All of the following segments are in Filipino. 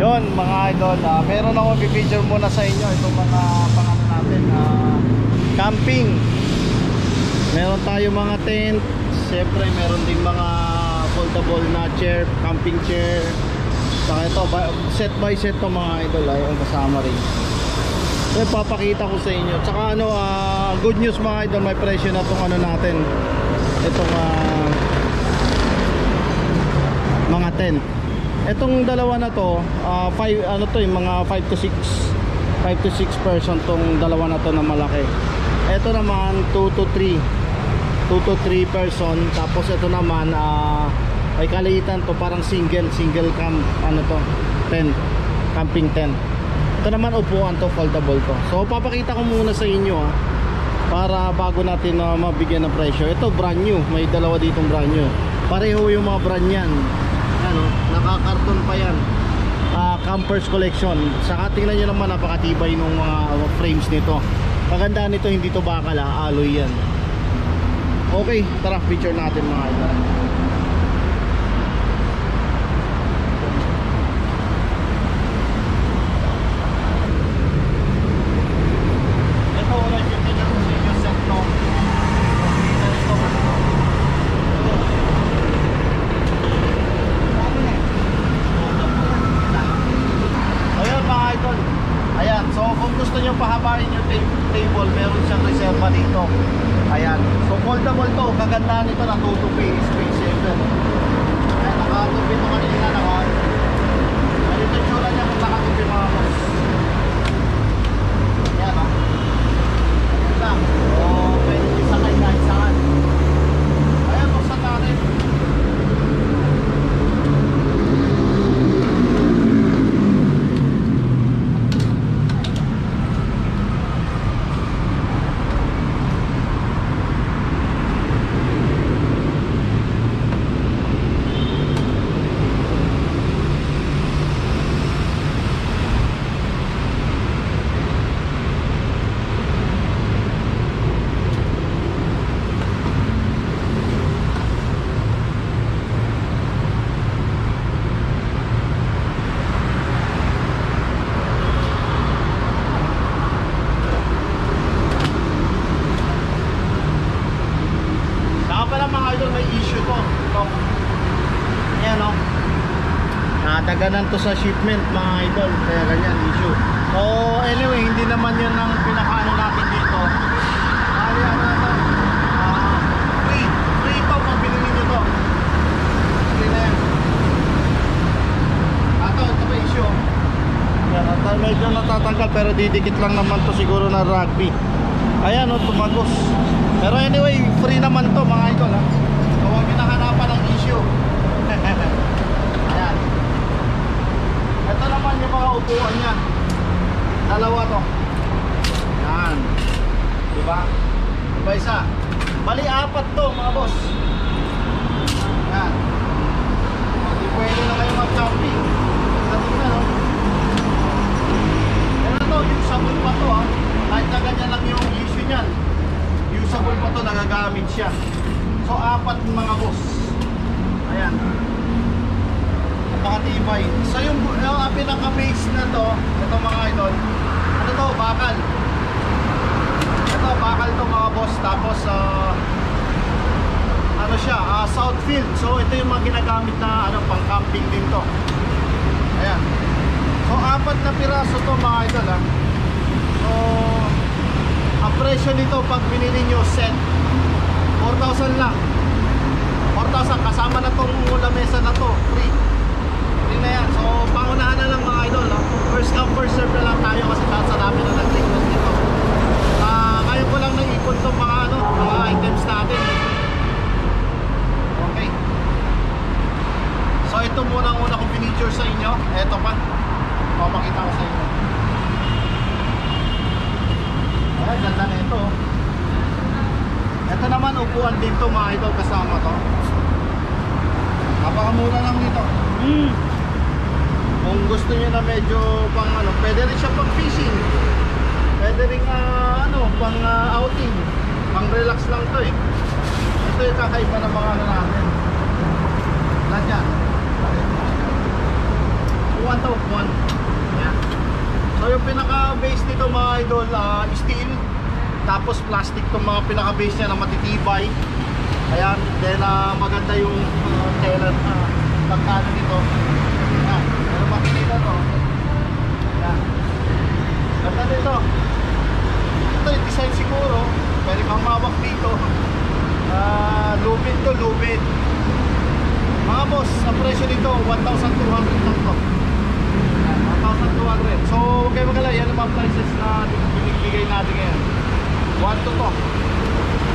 Yun mga idol, meron ako pipicture muna sa inyo itong mga pangalan natin, camping. Meron tayo mga tent. Siyempre meron din mga foldable na chair, camping chair. Saka ito, set by set to mga idol, yung kasama rin. So papakita ko sa inyo. Tsaka ano, good news mga idol, may presyo na itong ano natin, itong mga tent. Itong dalawa na to, ano to, yung mga 5 to 6 person tong dalawa na to na malaki. Ito naman 2 to 3 person. Tapos ito naman ay kaliitan to, parang single camp, ano to, tent, camping tent. Ito naman upuan to, foldable to. So papakita ko muna sa inyo para bago natin mabigyan ng presyo. Ito brand new, may dalawa ditong brand new. Pareho yung mga brand yan. Ano, nakakarton pa yan. Campers collection. Saka tingnan nyo naman, napakatibay nung mga frames nito. Pagandaan nito, hindi to bakal, alloy yan. Okay, tara, picture natin mga idol. Ito, ulit yung tingnan ko sa inyo set no. Ayan, so kung gusto nyo pahabain yung table, meron siyang reserva dito. Ayan, so foldable to, kagandahan nito na 2 to space saver. Ayan, nakatupi ito kanina naman. Ayan, ito yung tsura niya kung nakatupi mga boss. Ayan o. Ayan lang, so pwede isakay kahit saan. Ayan, buksan natin. Daganan to sa shipment mga idol, kaya ganyan issue. So anyway, hindi naman yun ang pinakaano natin dito. Ano na to, free to pag binili nyo to. Free na yan. Ito pa issue. Yan, medyo natatanggal pero didikit lang naman to siguro na rugby. Ayan o, tumagos. Pero anyway, free naman to mga idol ha. So huwag pinahanapan ng issue. Ayan. Ito naman yung mga upuan niya. Dalawa to. Yan. Diba? Diba isa? Bali apat to mga boss. Yan. Hindi pwede na kayo mag-camping. Sabi na no? Yan na to, usable pa to ha. Kahit na ganyan lang yung issue niyan, usable pa to, nagagamit siya. So apat mga boss. Ayan. Nakatibay. So yung pinaka-base na to, ito mga idol, ano to, bakal. Ito, bakal to mga boss. Tapos ano siya, Southfield. So ito yung mga ginagamit na pang camping din to. Ayan. So apat na piraso to mga idol ha. So ang presyo nito pag binili nyo set, 4,000 lang. 4,000 kasama na tong lamesa na to, free na yan. So pangunahan na lang mga idol no? First come first serve na lang tayo kasi sa dami na nag-request dito. Ngayon ko lang naipon itong mga items natin. Okay, so ito muna ang una kong pinicture sa inyo. Ito pa, papakita ko sa inyo. Ay, ganda na ito. Ito naman upuan din to mga idol, kasama to. Napakamura lang dito. Kung gusto niyo na medyo pang pwede rin siya pang fishing. Pwede rin pang outing. Pang relax lang to eh. Ito yung kakaiba ng mga natin. Lahat yan. Upuan to, upuan. person. Ayan. So yung pinaka-base nito mga idol, steel. Tapos plastic itong mga pinaka-base niya na matitibay. Ayan. Then maganda yung tela pagkano nito. Ayan. Pero makikita to. Ayan. Ganda nito. Ito yung design siguro. Pwede kang mawak dito. Lubid to lubid. Mga boss, ang presyo nito 1,200 lang to. 1,200. So huwag kayo magalala, yan ang mga prices na binibigay natin ngayon. 1 to to.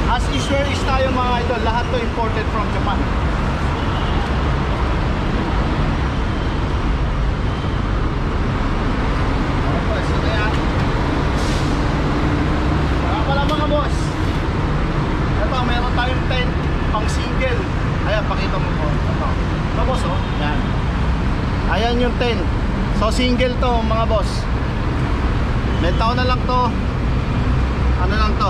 As usual is tayo mga idol, lahat to imported from Japan. Presyo na yan. Saka pala mga boss, ito meron tayong tent pang single. Ayan, pakita mo po. Ito. Ito boss, oh. Ayan. Ayan yung tent. So single to mga boss. Benta ko na lang to. Ano lang to?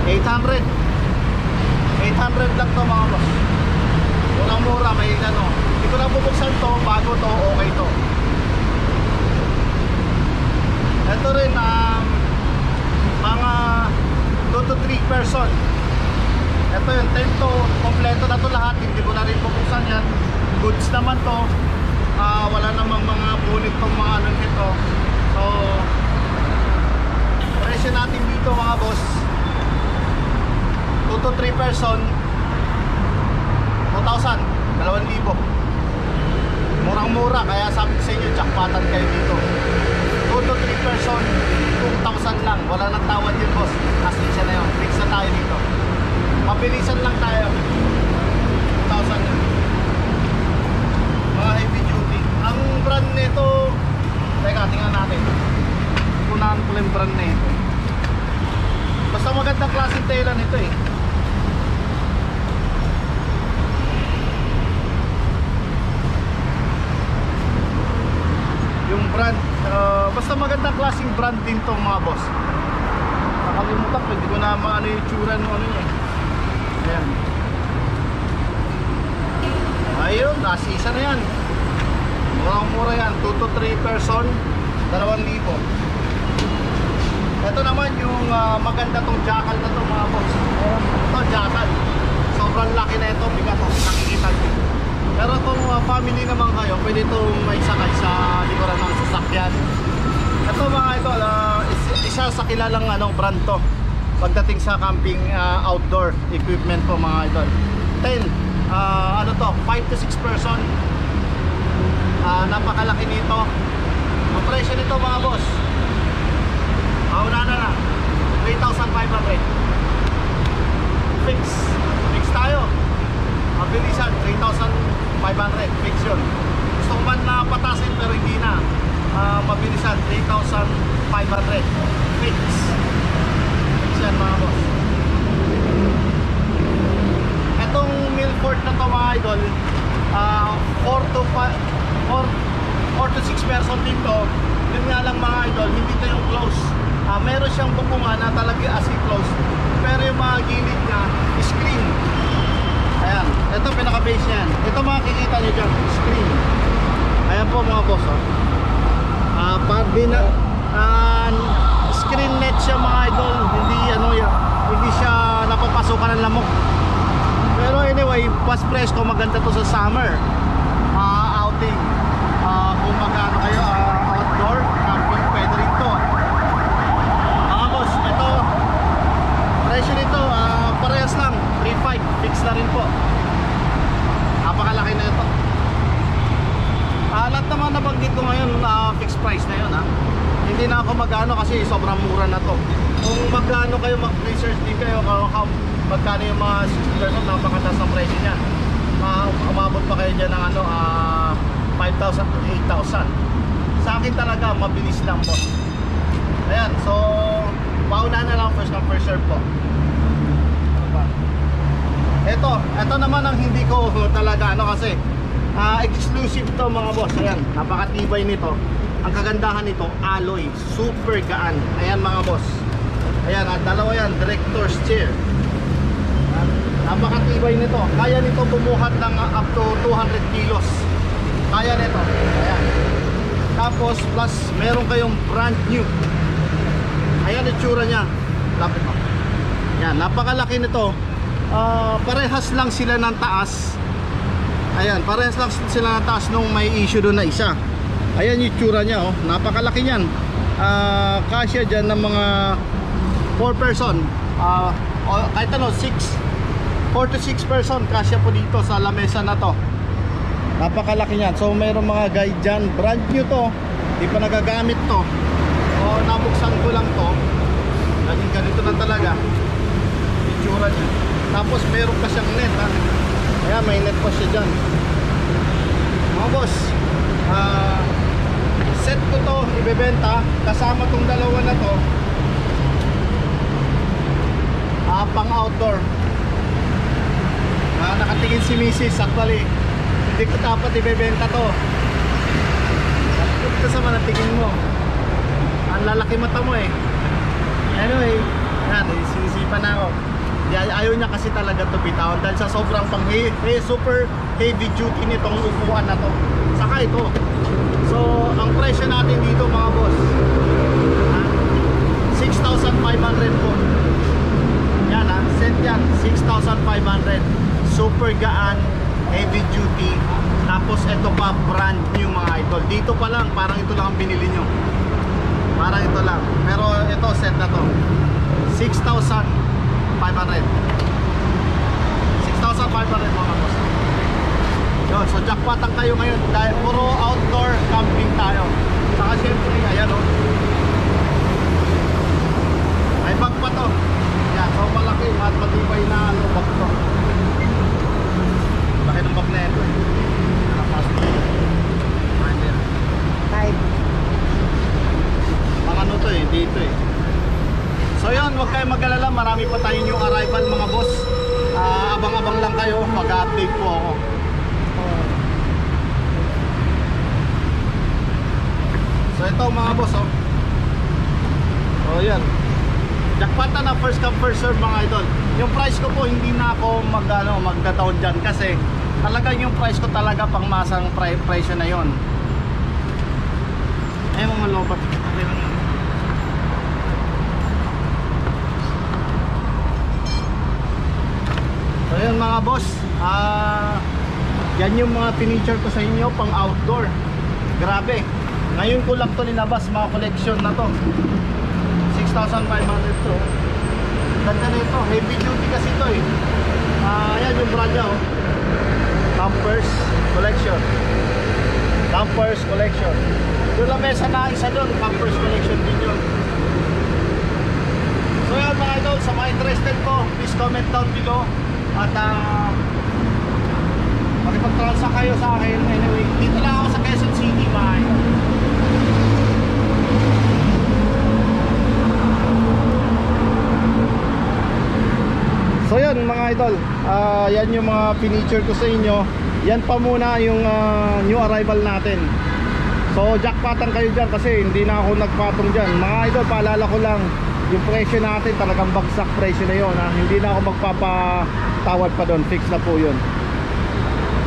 800. 800 lang to mga boss. Murang mura, may ano. Hindi ko lang bubuksan to, bago to, okay to. Ito rin, mga 2 to 3 person. Ito yung tent to, kompleto na to lahat. Hindi ko na rin bubuksan yan. Goods naman to. Wala namang mga bunit tong mga ano nito. So presyo natin dito mga boss, 2 to 3 person, 2,000, 2,000. Murang mura, kaya sabi ko sa inyo, jackpotan kayo dito. 2 to 3 person, 2,000 lang. Wala nang tawad yun boss. Asensya na yun, fix na tayo dito. Mabilisan lang tayo. 2,000 yun. Mga heavy duty. Ang brand nito, teka, tingnan natin. Punahan ko yung brand nito. Basta magandang klaseng tela nito eh. Yung brand, basta magandang klaseng brand din tong mga boss. Nakalimutan ko, hindi ko na maano yung tsura ng ano eh. Ayan. Ayun, nasisa na yan. Murang mura yan, 2 to 3 person, 2,000. Ito naman yung maganda tong jackal na to mga boss. Ito jackal, sobrang laki na ito, bigat to, nakikita nyo. Pero kung family naman kayo, pwede itong may sakay sa likuran ng sasakyan. Ito mga ito, isa sa kilalang brand to pagdating sa camping outdoor equipment po mga idol. 10 ano to, 5 to 6 person. Napakalaki nito. Ang presyo nito mga boss, una na 3,500. Fix tayo. Mabilisan, 3,500. Fix yun. Gusto ko man na patasin pero hindi na. Mabilisan, 3,500. Fix yan mga boss. Itong Milford na to mga idol, 4 to 6 person dito. Yun nga lang mga idol, hindi ito yung close. Meron siyang bukungan na talaga as in close, pero yung mga gilid niya screen. Ayan, ito pinaka-base yan. Ito makikita nyo dyan, screen. Ayan po mga boss, oh. Screen net siya mga idol, hindi siya napapasukan ng lamok. Pero anyway, pas presko, maganda to sa summer outing. Kung magano kayo outdoor camping, pwede rin to. Mga boss, ito presyo nito parehas lang, 3,500. Fix na rin po. Napakalaki na ito. Lahat naman nabanggit ko ngayon, fixed price na yun. Hindi na ako magano kasi sobrang mura na to. Kung magano kayo, mag-research din kayo magkano yung mga 60 person, napakataas ang presyo niyan. Umabot pa kayo dyan ng 5,000 to 8,000. Sa akin talaga, mabilis lang po. Ayan, so paunahan na lang, first come first serve po. Ito naman ang hindi ko talaga kasi exclusive to mga boss. Ayan, napakatibay nito. Ang kagandahan nito, alloy, super gaan. Ayan mga boss. Ayan, dalawa yan, director's chair. Napakatibay nito. Kaya nito bumuhat ng up to 200 kilos. Kaya nito. Ayan. Tapos plus meron kayong brand new. Ayan itsura niya. Lapit mo. Yan, napakalaki nito. Parehas lang sila ng taas. Ayan, parehas lang sila ng taas nung may issue doon na isa. Ayan yung itsura niya, oh. Napakalaki niyan. Kasya dyan ng mga 4 person. Kahit ano, 4 to 6 person kasya po dito sa lamesa na to. Napakalaki niyan. So mayroong mga guide dyan. Brand new to. Di pa nagagamit to. So nabuksan ko lang to. Naging ganito na talaga itsura niya. Tapos meron pa siyang net, ha. Ayan, may net pa siya dyan. Mga boss, set ko to ibebenta kasama tong dalawa na to, pang outdoor. Nakatingin si Mrs. actually. Hindi ko dapat ibebenta to. Ito sa mga tingin mo, ang lalaki mata mo eh. Anyway, yan, sinisipa na ako. Ayaw niya kasi talaga to bitawan dahil sa sobrang super heavy duty nitong upuan na to. Saka ito. So, ang presyo natin dito mga boss, 6,500 po. Yan ha, set yan, 6,500. Super gaan, heavy duty. Tapos ito pa brand new mga idol. Dito pa lang, parang ito lang ang binili nyo. Parang ito lang. Pero ito set na to 6,500. 6,500 mga boss. Yun, so jackpotan kayo ngayon dahil puro outdoor camping tayo. Saka syempre, ayan o, may bag pa to. Yan, so malaki at matibay na bag to. Laki ng bag na ito. Mga ano to eh, dito eh. So yun, huwag kayong mag-alala, marami pa tayo yung arrival mga boss. Abang-abang lang kayo, mag-update po ako. So ito mga boss, oh. So yan, jackpot na, first come first serve mga idol. Yung price ko po hindi na ako magdataon dyan kasi talagang yung price ko talaga pang masang presyo na yon. Eh mga lobat, okay lang. So yun mga boss, yan yung mga furniture ko sa inyo pang outdoor. Grabe, ngayon ko lang to nilabas, mga collection na to. 6,500 to. Ganda na ito, heavy duty kasi ito eh. Yan yung brand niya, oh. Campers Collection. Campers Collection. Yung lamesa na isa doon, Campers Collection din yun. So yun mga idol, sa mga interested po, please comment down below. At makipag-transact kayo sa akin. Anyway, dito lang ako sa Quezon City, mga idol. So yun mga idol, yan yung mga furniture ko sa inyo. Yan pa muna yung new arrival natin. So jackpotan kayo dyan kasi hindi na ako nagpatong dyan. Mga idol, paalala ko lang, yung presyo natin talagang bagsak presyo na yun, ha? Hindi na ako magpapatawad pa doon, fix na po yun.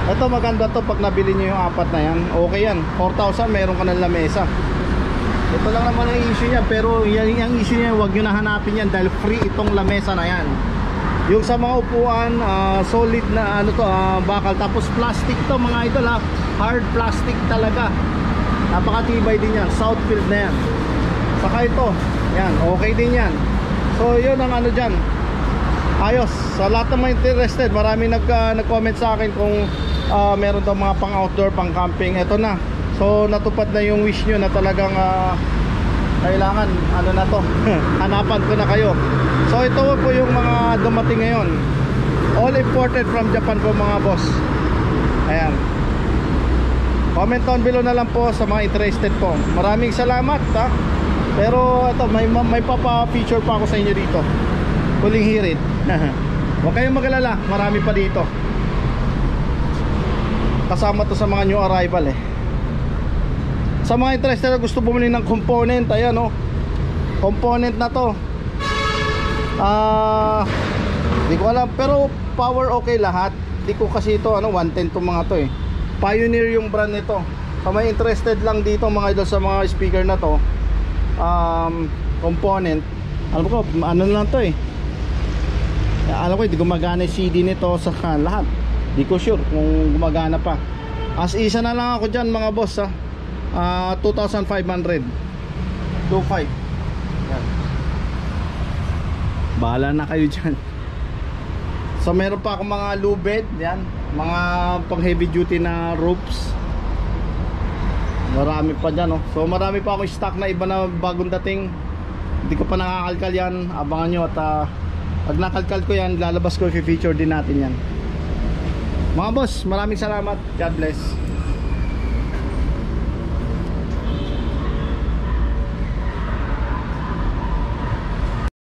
Ito maganda to pag nabili nyo yung apat na yan. Okay yan, 4,000 meron ka ng lamesa. Ito lang naman ang issue niya, pero yung issue niya, huwag nyo na hanapin yan dahil free itong lamesa na yan. Yung sa mga upuan, solid na ano to, bakal. Tapos plastic to mga idol, ha? Hard plastic talaga. Napakatibay din yan, Southfield na yan. Saka ito, yan, okay din yan. So yun ang ano dyan, ayos. Sa lahat ng mga interested, marami nag-comment sa akin kung meron daw mga pang outdoor, pang camping. Ito na, so natupad na yung wish nyo na talagang kailangan, ano na to hanapan ko na kayo. So ito po yung mga dumating ngayon, all imported from Japan po mga boss. Ayan, comment down below na lang po sa mga interested po. Maraming salamat, ha. Pero ito, may papa-feature pa ako sa inyo dito. Huling hirit. Huwag kayong mag-alala, marami pa dito. Kasama to sa mga new arrival eh. Sa mga interested na gusto bumili ng component, ayan o, component na to. Di ko alam, pero power okay lahat. Di ko kasi ito, 110 to mga to eh. Pioneer yung brand nito. Kung may interested lang dito mga idol sa mga speaker na to, component, alam ko ano lang to eh, alam ko hindi gumagana yung CD nito sa lahat, di ko sure kung gumagana pa. As isa na lang ako dyan mga boss, 2,500 2,500. Yan, bahala na kayo dyan. So meron pa akong mga lubed, yan, mga pang heavy duty na ropes. Marami pa dyan, oh. So marami pa akong stock na iba na bagong dating. Hindi ko pa nakakalkal yan. Abangan nyo at pag nakalkal ko yan, lalabas ko, i-feature din natin yan. Mga boss, maraming salamat. God bless.